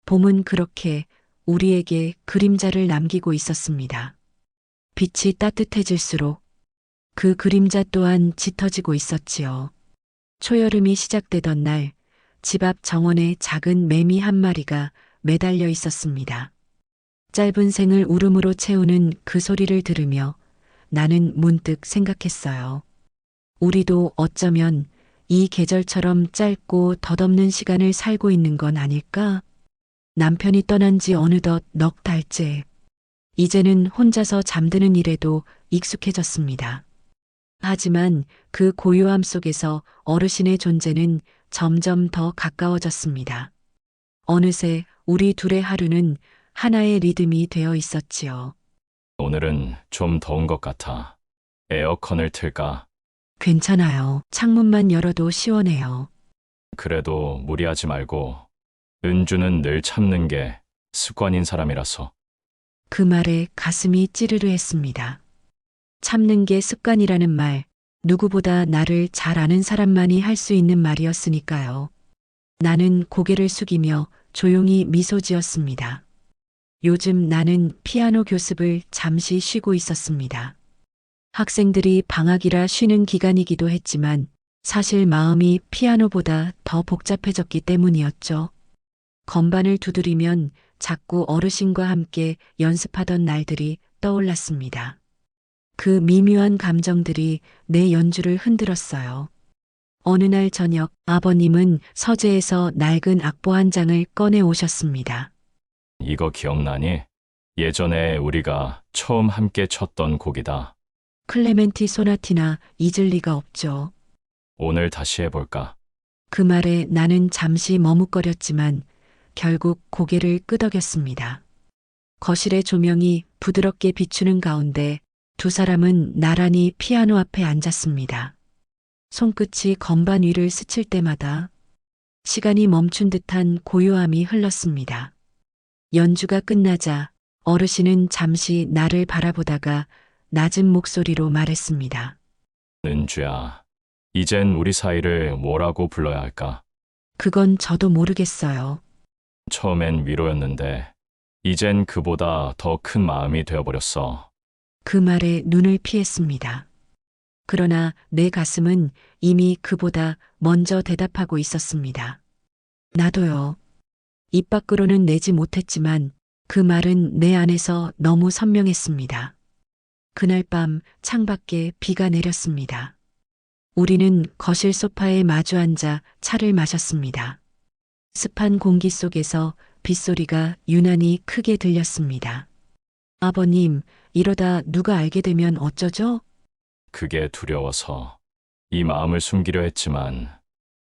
봄은 그렇게 우리에게 그림자를 남기고 있었습니다. 빛이 따뜻해질수록 그 그림자 또한 짙어지고 있었지요. 초여름이 시작되던 날, 집 앞 정원에 작은 매미 한 마리가 매달려 있었습니다. 짧은 생을 울음으로 채우는 그 소리를 들으며 나는 문득 생각했어요. 우리도 어쩌면 이 계절처럼 짧고 덧없는 시간을 살고 있는 건 아닐까? 남편이 떠난 지 어느덧 넉 달째. 이제는 혼자서 잠드는 일에도 익숙해졌습니다. 하지만 그 고요함 속에서 어르신의 존재는 점점 더 가까워졌습니다. 어느새 우리 둘의 하루는 하나의 리듬이 되어 있었지요. 오늘은 좀 더운 것 같아. 에어컨을 틀까? 괜찮아요. 창문만 열어도 시원해요. 그래도 무리하지 말고. 은주는 늘 참는 게 습관인 사람이라서. 그 말에 가슴이 찌르르 했습니다. 참는 게 습관이라는 말, 누구보다 나를 잘 아는 사람만이 할 수 있는 말이었으니까요. 나는 고개를 숙이며 조용히 미소 지었습니다. 요즘 나는 피아노 교습을 잠시 쉬고 있었습니다. 학생들이 방학이라 쉬는 기간이기도 했지만 사실 마음이 피아노보다 더 복잡해졌기 때문이었죠. 건반을 두드리면 자꾸 어르신과 함께 연습하던 날들이 떠올랐습니다. 그 미묘한 감정들이 내 연주를 흔들었어요. 어느 날 저녁 아버님은 서재에서 낡은 악보 한 장을 꺼내 오셨습니다. 이거 기억나니? 예전에 우리가 처음 함께 쳤던 곡이다. 클레멘티 소나티나 잊을 리가 없죠. 오늘 다시 해볼까? 그 말에 나는 잠시 머뭇거렸지만 결국 고개를 끄덕였습니다. 거실의 조명이 부드럽게 비추는 가운데 두 사람은 나란히 피아노 앞에 앉았습니다. 손끝이 건반 위를 스칠 때마다 시간이 멈춘 듯한 고요함이 흘렀습니다. 연주가 끝나자 어르신은 잠시 나를 바라보다가 낮은 목소리로 말했습니다. 은주야, 이젠 우리 사이를 뭐라고 불러야 할까? 그건 저도 모르겠어요. 처음엔 위로였는데, 이젠 그보다 더 큰 마음이 되어버렸어. 그 말에 눈을 피했습니다. 그러나 내 가슴은 이미 그보다 먼저 대답하고 있었습니다. 나도요. 입 밖으로는 내지 못했지만 그 말은 내 안에서 너무 선명했습니다. 그날 밤 창밖에 비가 내렸습니다. 우리는 거실 소파에 마주 앉아 차를 마셨습니다. 습한 공기 속에서 빗소리가 유난히 크게 들렸습니다. 아버님, 이러다 누가 알게 되면 어쩌죠? 그게 두려워서 이 마음을 숨기려 했지만,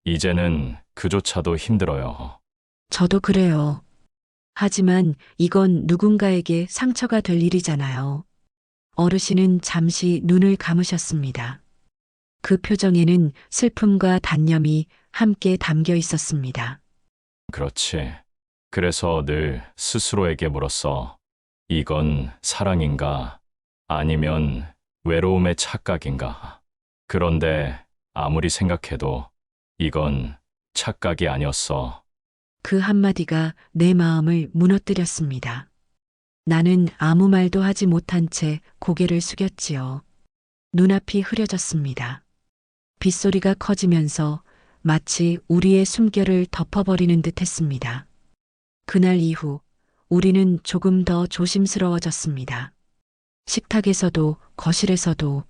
이제는 그조차도 힘들어요. 저도 그래요. 하지만 이건 누군가에게 상처가 될 일이잖아요. 어르신은 잠시 눈을 감으셨습니다. 그 표정에는 슬픔과 단념이 함께 담겨 있었습니다. 그렇지. 그래서 늘 스스로에게 물었어. 이건 사랑인가? 아니면 외로움의 착각인가? 그런데 아무리 생각해도 이건 착각이 아니었어. 그 한마디가 내 마음을 무너뜨렸습니다. 나는 아무 말도 하지 못한 채 고개를 숙였지요. 눈앞이 흐려졌습니다. 빗소리가 커지면서 마치 우리의 숨결을 덮어버리는 듯 했습니다. 그날 이후 우리는 조금 더 조심스러워졌습니다. 식탁에서도 거실에서도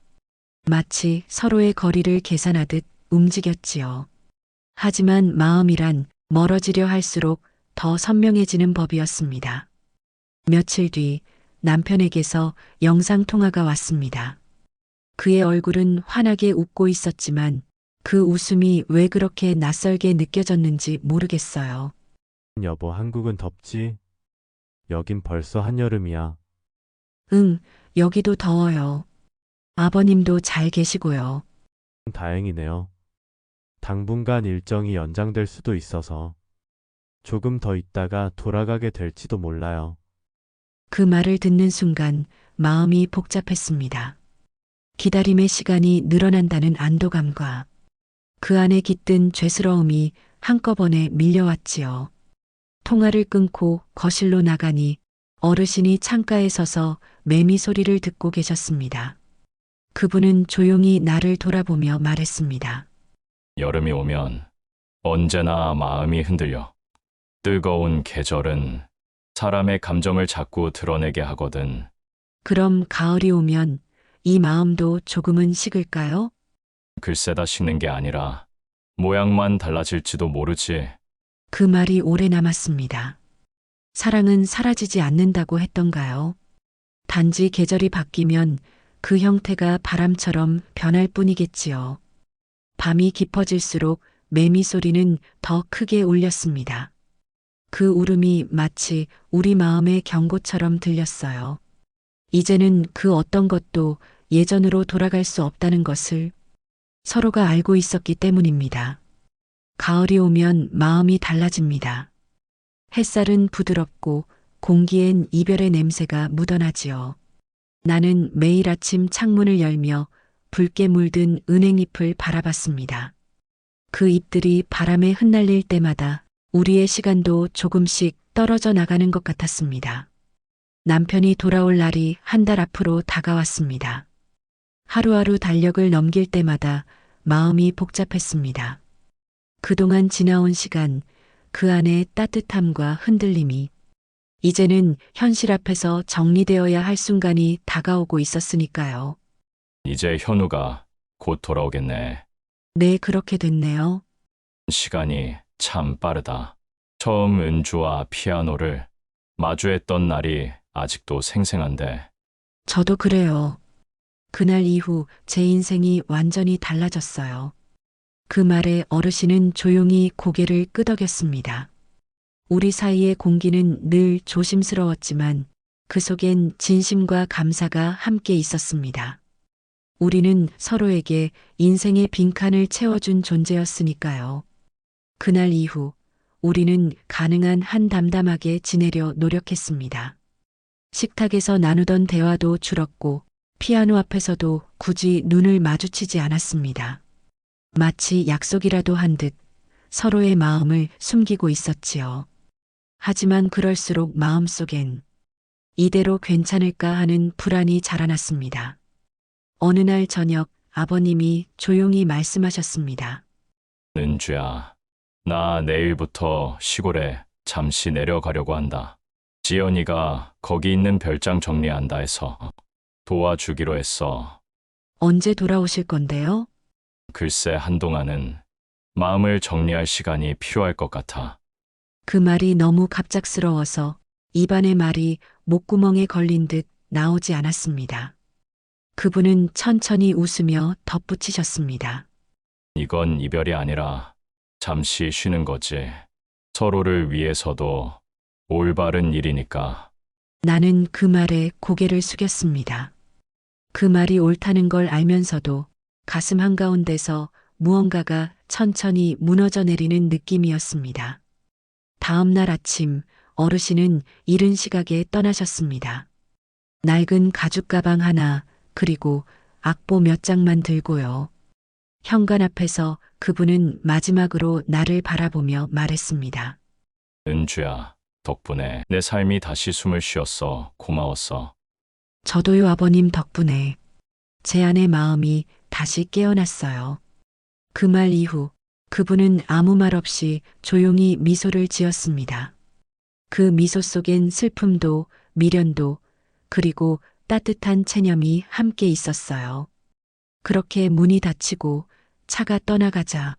마치 서로의 거리를 계산하듯 움직였지요. 하지만 마음이란 멀어지려 할수록 더 선명해지는 법이었습니다. 며칠 뒤 남편에게서 영상통화가 왔습니다. 그의 얼굴은 환하게 웃고 있었지만 그 웃음이 왜 그렇게 낯설게 느껴졌는지 모르겠어요. 여보, 한국은 덥지? 여긴 벌써 한여름이야. 응, 여기도 더워요. 아버님도 잘 계시고요. 다행이네요. 당분간 일정이 연장될 수도 있어서 조금 더 있다가 돌아가게 될지도 몰라요. 그 말을 듣는 순간 마음이 복잡했습니다. 기다림의 시간이 늘어난다는 안도감과 그 안에 깃든 죄스러움이 한꺼번에 밀려왔지요. 통화를 끊고 거실로 나가니 어르신이 창가에 서서 매미 소리를 듣고 계셨습니다. 그분은 조용히 나를 돌아보며 말했습니다. 여름이 오면 언제나 마음이 흔들려. 뜨거운 계절은 사람의 감정을 자꾸 드러내게 하거든. 그럼 가을이 오면 이 마음도 조금은 식을까요? 글쎄다 식는 게 아니라 모양만 달라질지도 모르지. 그 말이 오래 남았습니다. 사랑은 사라지지 않는다고 했던가요? 단지 계절이 바뀌면 그 형태가 바람처럼 변할 뿐이겠지요. 밤이 깊어질수록 매미 소리는 더 크게 울렸습니다. 그 울음이 마치 우리 마음의 경고처럼 들렸어요. 이제는 그 어떤 것도 예전으로 돌아갈 수 없다는 것을 서로가 알고 있었기 때문입니다. 가을이 오면 마음이 달라집니다. 햇살은 부드럽고 공기엔 이별의 냄새가 묻어나지요. 나는 매일 아침 창문을 열며 붉게 물든 은행잎을 바라봤습니다. 그 잎들이 바람에 흩날릴 때마다 우리의 시간도 조금씩 떨어져 나가는 것 같았습니다. 남편이 돌아올 날이 한 달 앞으로 다가왔습니다. 하루하루 달력을 넘길 때마다 마음이 복잡했습니다. 그동안 지나온 시간, 그 안에 따뜻함과 흔들림이 이제는 현실 앞에서 정리되어야 할 순간이 다가오고 있었으니까요. 이제 현우가 곧 돌아오겠네. 네, 그렇게 됐네요. 시간이 참 빠르다. 처음 은주와 피아노를 마주했던 날이 아직도 생생한데. 저도 그래요. 그날 이후 제 인생이 완전히 달라졌어요. 그 말에 어르신은 조용히 고개를 끄덕였습니다. 우리 사이의 공기는 늘 조심스러웠지만 그 속엔 진심과 감사가 함께 있었습니다. 우리는 서로에게 인생의 빈칸을 채워준 존재였으니까요. 그날 이후 우리는 가능한 한 담담하게 지내려 노력했습니다. 식탁에서 나누던 대화도 줄었고 피아노 앞에서도 굳이 눈을 마주치지 않았습니다. 마치 약속이라도 한 듯 서로의 마음을 숨기고 있었지요. 하지만 그럴수록 마음속엔 이대로 괜찮을까 하는 불안이 자라났습니다. 어느 날 저녁 아버님이 조용히 말씀하셨습니다. 은주야, 나 내일부터 시골에 잠시 내려가려고 한다. 지연이가 거기 있는 별장 정리한다 해서 도와주기로 했어. 언제 돌아오실 건데요? 글쎄 한동안은 마음을 정리할 시간이 필요할 것 같아. 그 말이 너무 갑작스러워서 입안의 말이 목구멍에 걸린 듯 나오지 않았습니다. 그분은 천천히 웃으며 덧붙이셨습니다. 이건 이별이 아니라 잠시 쉬는 거지. 서로를 위해서도 올바른 일이니까. 나는 그 말에 고개를 숙였습니다. 그 말이 옳다는 걸 알면서도 가슴 한가운데서 무언가가 천천히 무너져 내리는 느낌이었습니다. 다음 날 아침 어르신은 이른 시각에 떠나셨습니다. 낡은 가죽 가방 하나 그리고 악보 몇 장만 들고요. 현관 앞에서 그분은 마지막으로 나를 바라보며 말했습니다. 은주야, 덕분에 내 삶이 다시 숨을 쉬었어. 고마웠어. 저도요 아버님 덕분에 제 안의 마음이 다시 깨어났어요. 그 말 이후 그분은 아무 말 없이 조용히 미소를 지었습니다. 그 미소 속엔 슬픔도 미련도 그리고 따뜻한 체념이 함께 있었어요. 그렇게 문이 닫히고 차가 떠나가자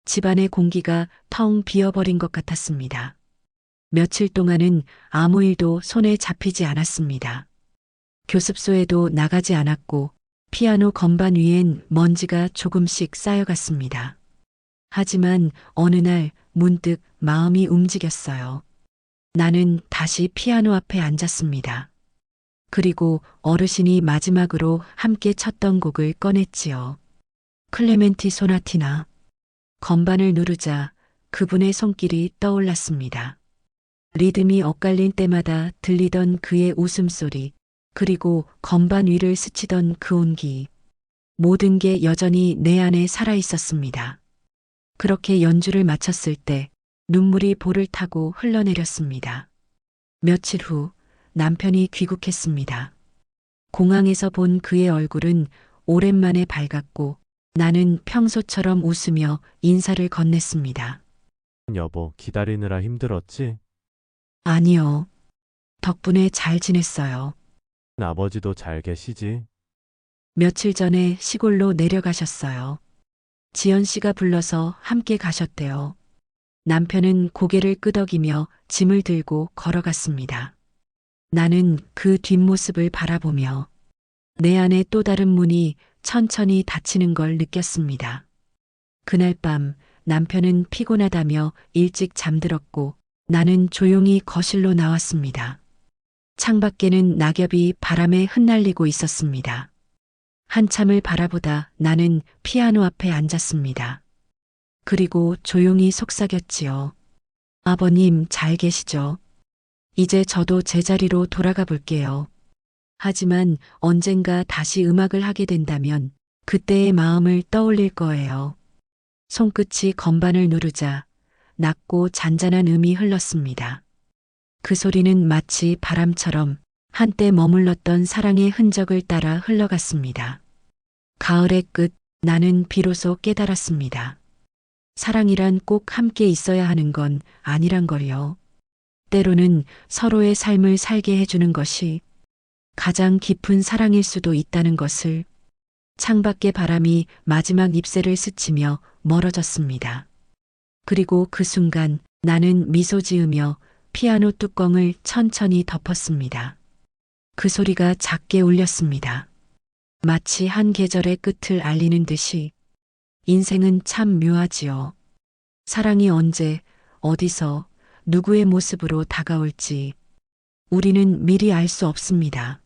집안의 공기가 텅 비어버린 것 같았습니다. 며칠 동안은 아무 일도 손에 잡히지 않았습니다. 교습소에도 나가지 않았고 피아노 건반 위엔 먼지가 조금씩 쌓여갔습니다. 하지만 어느 날 문득 마음이 움직였어요. 나는 다시 피아노 앞에 앉았습니다. 그리고 어르신이 마지막으로 함께 쳤던 곡을 꺼냈지요. 클레멘티 소나티나. 건반을 누르자 그분의 손길이 떠올랐습니다. 리듬이 엇갈린 때마다 들리던 그의 웃음소리, 그리고 건반 위를 스치던 그 온기. 모든 게 여전히 내 안에 살아 있었습니다. 그렇게 연주를 마쳤을 때 눈물이 볼을 타고 흘러내렸습니다. 며칠 후 남편이 귀국했습니다. 공항에서 본 그의 얼굴은 오랜만에 밝았고 나는 평소처럼 웃으며 인사를 건넸습니다. 여보, 기다리느라 힘들었지? 아니요. 덕분에 잘 지냈어요. 아버지도 잘 계시지? 며칠 전에 시골로 내려가셨어요. 지연 씨가 불러서 함께 가셨대요. 남편은 고개를 끄덕이며 짐을 들고 걸어갔습니다. 나는 그 뒷모습을 바라보며 내 안에 또 다른 문이 천천히 닫히는 걸 느꼈습니다. 그날 밤 남편은 피곤하다며 일찍 잠들었고 나는 조용히 거실로 나왔습니다. 창밖에는 낙엽이 바람에 흩날리고 있었습니다. 한참을 바라보다 나는 피아노 앞에 앉았습니다. 그리고 조용히 속삭였지요. 아버님 잘 계시죠? 이제 저도 제자리로 돌아가 볼게요. 하지만 언젠가 다시 음악을 하게 된다면 그때의 마음을 떠올릴 거예요. 손끝이 건반을 누르자 낮고 잔잔한 음이 흘렀습니다. 그 소리는 마치 바람처럼 한때 머물렀던 사랑의 흔적을 따라 흘러갔습니다. 가을의 끝, 나는 비로소 깨달았습니다. 사랑이란 꼭 함께 있어야 하는 건 아니란 걸요. 때로는 서로의 삶을 살게 해주는 것이 가장 깊은 사랑일 수도 있다는 것을. 창밖의 바람이 마지막 잎새를 스치며 멀어졌습니다. 그리고 그 순간 나는 미소 지으며 피아노 뚜껑을 천천히 덮었습니다. 그 소리가 작게 울렸습니다. 마치 한 계절의 끝을 알리는 듯이. 인생은 참 묘하지요. 사랑이 언제, 어디서, 누구의 모습으로 다가올지 우리는 미리 알 수 없습니다.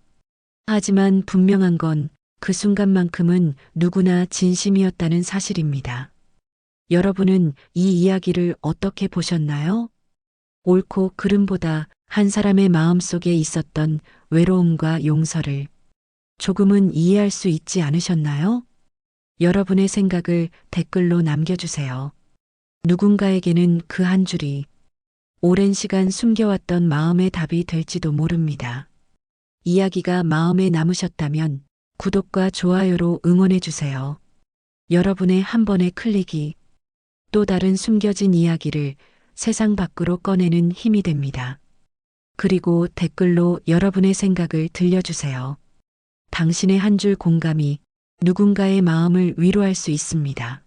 하지만 분명한 건 그 순간만큼은 누구나 진심이었다는 사실입니다. 여러분은 이 이야기를 어떻게 보셨나요? 옳고 그름보다 한 사람의 마음 속에 있었던 외로움과 용서를 조금은 이해할 수 있지 않으셨나요? 여러분의 생각을 댓글로 남겨주세요. 누군가에게는 그 한 줄이 오랜 시간 숨겨왔던 마음의 답이 될지도 모릅니다. 이야기가 마음에 남으셨다면 구독과 좋아요로 응원해주세요. 여러분의 한 번의 클릭이 또 다른 숨겨진 이야기를 세상 밖으로 꺼내는 힘이 됩니다. 그리고 댓글로 여러분의 생각을 들려주세요. 당신의 한 줄 공감이 누군가의 마음을 위로할 수 있습니다.